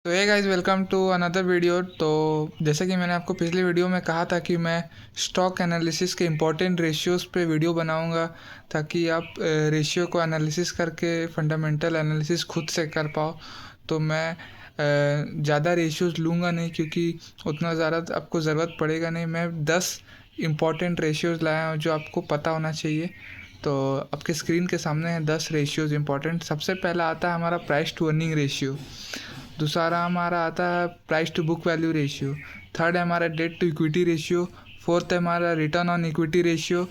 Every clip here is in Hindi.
तो hey guys, welcome to another video. तो जैसे कि मैंने आपको पिछले वीडियो में कहा था कि मैं स्टॉक एनालिसिस के इम्पोर्टेंट रेशियोज़ पे वीडियो बनाऊंगा ताकि आप रेशियो को एनालिसिस करके फंडामेंटल एनालिसिस खुद से कर पाओ। तो मैं ज़्यादा रेशियोज़ लूँगा नहीं क्योंकि उतना ज़्यादा आपको ज़रूरत पड़ेगा नहीं। मैं 10 इम्पॉर्टेंट रेशियोज़ लाया हूँ जो आपको पता होना चाहिए। तो आपके स्क्रीन के सामने है 10 रेशियोज़ इम्पॉर्टेंट। सबसे पहला आता है हमारा प्राइस टू अर्निंग रेशियो। दूसरा हमारा आता है price to book value ratio. Third है हमारा debt to equity ratio. Fourth है हमारा return on equity ratio.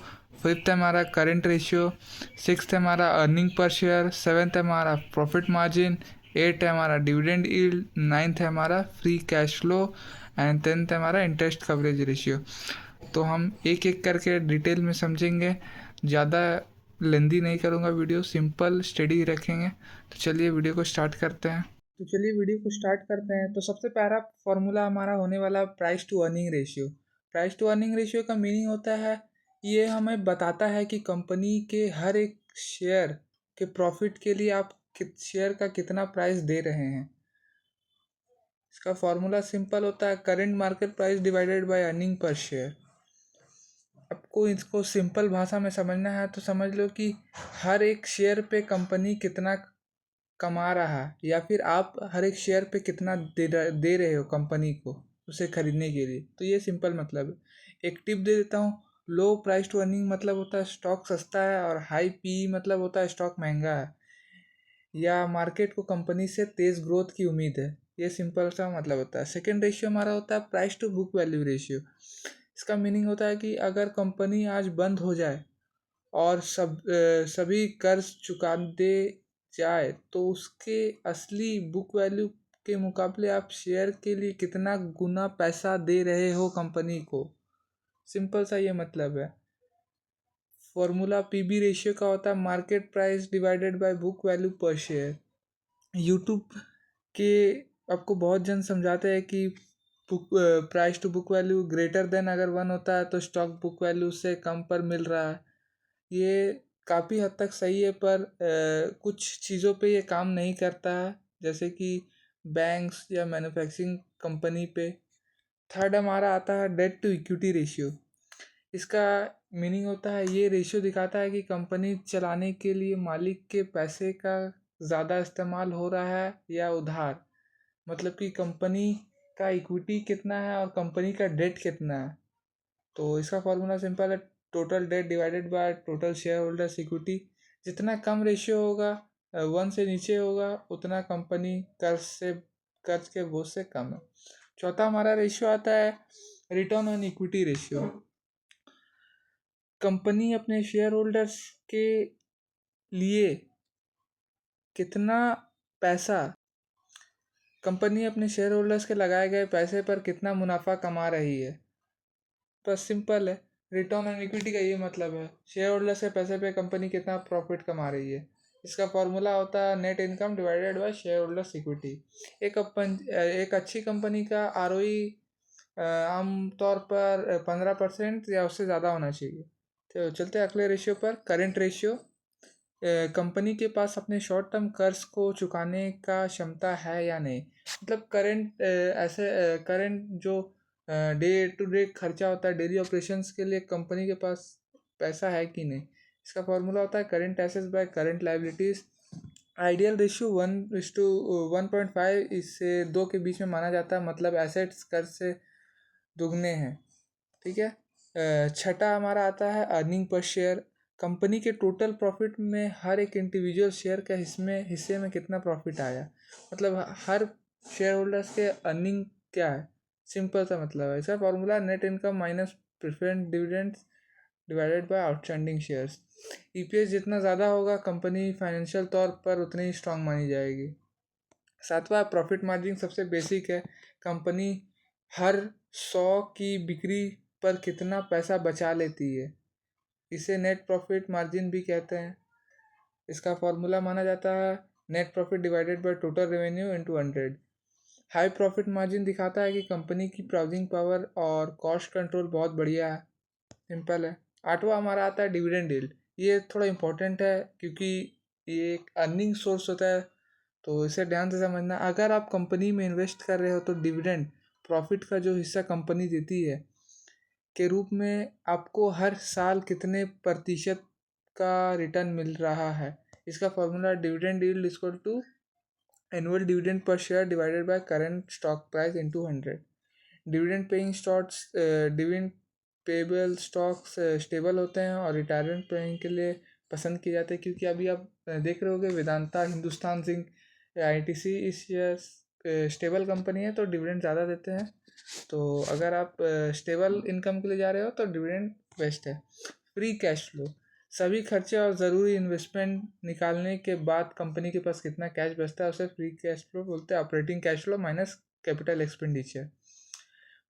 Fifth है हमारा करंट रेशियो। सिक्स्थ है हमारा अर्निंग पर शेयर। सेवन्थ है हमारा प्रॉफिट मार्जिन। एट है हमारा डिविडेंड यील्ड। नाइन्थ है हमारा free cash flow. And tenth है हमारा इंटरेस्ट कवरेज रेशियो। तो हम एक एक करके डिटेल में समझेंगे। ज़्यादा लेंदी नहीं करूँगा, वीडियो सिंपल स्टडी रखेंगे। तो चलिए वीडियो को स्टार्ट करते हैं। तो चलिए वीडियो को स्टार्ट करते हैं। तो सबसे पहला फॉर्मूला हमारा होने वाला price to earning ratio. Price to earning ratio का मीनिंग होता है, ये हमें बताता है कि कंपनी के हर एक शेयर के प्रॉफिट के लिए आप शेयर का कितना प्राइस दे रहे हैं। इसका फॉर्मूला सिंपल होता है, current market price divided by earning per share. आपको इसको सिंपल भाषा में समझना है तो समझ लो कि हर एक शेयर पे कंपनी कितना कमा रहा है, या फिर आप हर एक शेयर पे कितना दे रहे हो कंपनी को उसे खरीदने के लिए। तो ये सिंपल मतलब है। एक टिप दे देता हूँ, लो प्राइस टू अर्निंग मतलब होता है स्टॉक सस्ता है, और हाई पी मतलब होता है स्टॉक महंगा है, या मार्केट को कंपनी से तेज़ ग्रोथ की उम्मीद है। ये सिंपल सा मतलब होता है। सेकेंड रेशियो हमारा होता है price to book value ratio. इसका मीनिंग होता है कि अगर कंपनी आज बंद हो जाए और सभी कर्ज चुका दे जाए तो उसके असली बुक वैल्यू के मुकाबले आप शेयर के लिए कितना गुना पैसा दे रहे हो कंपनी को। सिंपल सा ये मतलब है। फॉर्मूला पीबी रेशियो का होता है market price divided by book value per share. YouTube के आपको बहुत जन समझाते हैं कि book price to book value greater than अगर 1 होता है तो स्टॉक बुक वैल्यू से कम पर मिल रहा है। ये काफ़ी हद तक सही है, पर कुछ चीज़ों पे ये काम नहीं करता है, जैसे कि बैंक्स या मैन्युफैक्चरिंग कंपनी पे। थर्ड हमारा आता है डेट टू इक्विटी रेशियो। इसका मीनिंग होता है, ये रेशियो दिखाता है कि कंपनी चलाने के लिए मालिक के पैसे का ज़्यादा इस्तेमाल हो रहा है या उधार। मतलब कि कंपनी का इक्विटी कितना है और कंपनी का डेट कितना है। तो इसका फॉर्मूला सिंपल है, total date divided by total share holders equity. जितना कम रेशियो होगा, 1 से नीचे होगा, उतना कंपनी कर्ज के बोझ से कम है। चौथा हमारा रेशियो आता है return on equity ratio. Company अपने शेयर होल्डर्स के लिए कितना पैसा, कंपनी अपने शेयर होल्डर्स के लगाए गए पैसे पर कितना मुनाफा कमा रही है। बस सिंपल है। रिटर्न ऑन इक्विटी का ये मतलब है, शेयर होल्डर्स के पैसे पे कंपनी कितना प्रॉफिट कमा रही है। इसका फॉर्मूला होता है net income divided by share holders equity. एक अच्छी कंपनी का आरओई आमतौर पर 15% या उससे ज़्यादा होना चाहिए। तो चलते हैं अगले रेशियो पर, करेंट रेशियो। कंपनी के पास अपने शॉर्ट टर्म कर्ज को चुकाने का क्षमता है या नहीं। मतलब करंट जो डे टू डे खर्चा होता है, डेली ऑपरेशंस के लिए कंपनी के पास पैसा है कि नहीं। इसका फॉर्मूला होता है current assets by current liabilities. Ideal ratio 1:1.5 इससे 2 के बीच में माना जाता है, मतलब एसेट्स कर्ज से दुगने हैं। ठीक है। छठा हमारा आता है अर्निंग पर शेयर। कंपनी के टोटल प्रॉफिट में हर एक इंडिविजुअल शेयर का हिस्से में कितना प्रॉफिट आया, मतलब हर शेयर होल्डर्स के अर्निंग क्या है। सिंपल सा मतलब है। इसका formula net income minus preference dividends divided by outstanding shares. EPS जितना ज़्यादा होगा, कंपनी फाइनेंशियल तौर पर उतनी ही स्ट्रांग मानी जाएगी। सातवां प्रॉफिट मार्जिन सबसे बेसिक है। कंपनी हर 100 की बिक्री पर कितना पैसा बचा लेती है, इसे नेट प्रॉफिट मार्जिन भी कहते हैं। इसका फॉर्मूला माना जाता है net profit divided by total revenue into 100। High profit margin दिखाता है कि कंपनी की प्राइसिंग पावर और कॉस्ट कंट्रोल बहुत बढ़िया है। सिंपल है। आठवां हमारा आता है डिविडेंड यील्ड। ये थोड़ा इम्पोर्टेंट है क्योंकि ये एक अर्निंग सोर्स होता है तो इसे ध्यान से समझना। अगर आप कंपनी में इन्वेस्ट कर रहे हो तो डिविडेंड, प्रॉफिट का जो हिस्सा कंपनी देती है, के रूप में आपको हर साल कितने प्रतिशत का रिटर्न मिल रहा है। इसका formula dividend yield equal to annual dividend per share divided by current stock price into 100। Dividend paying stocks dividend payable stocks stable होते हैं और रिटायरमेंट प्लानिंग के लिए पसंद किए जाते हैं, क्योंकि अभी आप देख रहे होगे वेदांता, हिंदुस्तान जिंक, आईटीसी इस स्टेबल कंपनी है तो डिविडेंड ज़्यादा देते हैं। तो अगर आप स्टेबल इनकम के लिए जा रहे हो तो डिविडेंड बेस्ट है। फ्री कैश फ्लो, सभी खर्चे और ज़रूरी इन्वेस्टमेंट निकालने के बाद कंपनी के पास कितना कैश बचता है उसे फ्री कैश फ्लो बोलते हैं। Operating cash flow minus capital expenditure.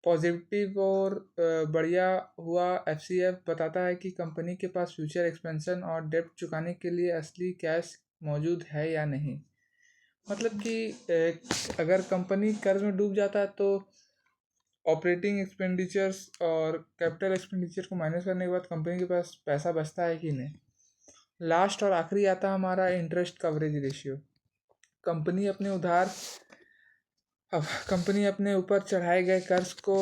Positive और बढ़िया हुआ एफसीएफ बताता है कि कंपनी के पास फ्यूचर एक्सपेंशन और डेब्ट चुकाने के लिए असली कैश मौजूद है या नहीं। मतलब कि अगर कंपनी कर्ज में डूब जाता है तो ऑपरेटिंग एक्सपेंडिचर्स और कैपिटल एक्सपेंडिचर को माइनस करने के बाद कंपनी के पास पैसा बचता है कि नहीं। लास्ट और आखिरी आता है हमारा इंटरेस्ट कवरेज रेशियो। कंपनी अपने उधार अब कंपनी अपने ऊपर चढ़ाए गए कर्ज को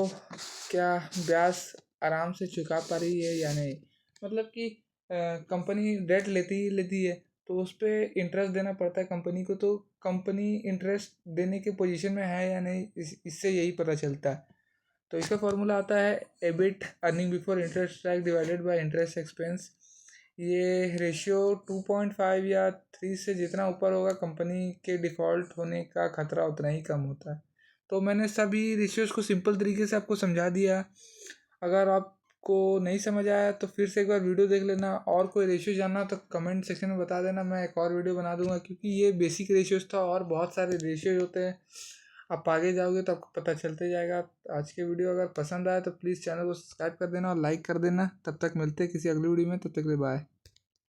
क्या ब्याज आराम से चुका पा रही है या नहीं। मतलब कि कंपनी डेट लेती है तो उस पर इंटरेस्ट देना पड़ता है कंपनी को, तो कंपनी इंटरेस्ट देने के पोजीशन में है या नहीं, इससे यही पता चलता है। तो इसका फॉर्मूला आता है EBIT, earning before interest tax divided by interest expense. ये रेशियो 2.5 या 3 से जितना ऊपर होगा कंपनी के डिफ़ॉल्ट होने का खतरा उतना ही कम होता है। तो मैंने सभी रेशियोज़ को सिंपल तरीके से आपको समझा दिया। अगर आपको नहीं समझ आया तो फिर से एक बार वीडियो देख लेना, और कोई रेशियो जानना तो कमेंट सेक्शन में बता देना, मैं एक और वीडियो बना दूंगा, क्योंकि ये बेसिक रेशियोज़ था और बहुत सारे रेशियोज होते हैं। आप आगे जाओगे तो आपको पता चलते जाएगा। आज के वीडियो अगर पसंद आए तो प्लीज़ चैनल को सब्सक्राइब कर देना और लाइक कर देना। तब तक मिलते हैं किसी अगली वीडियो में, तब तक के लिए बाय।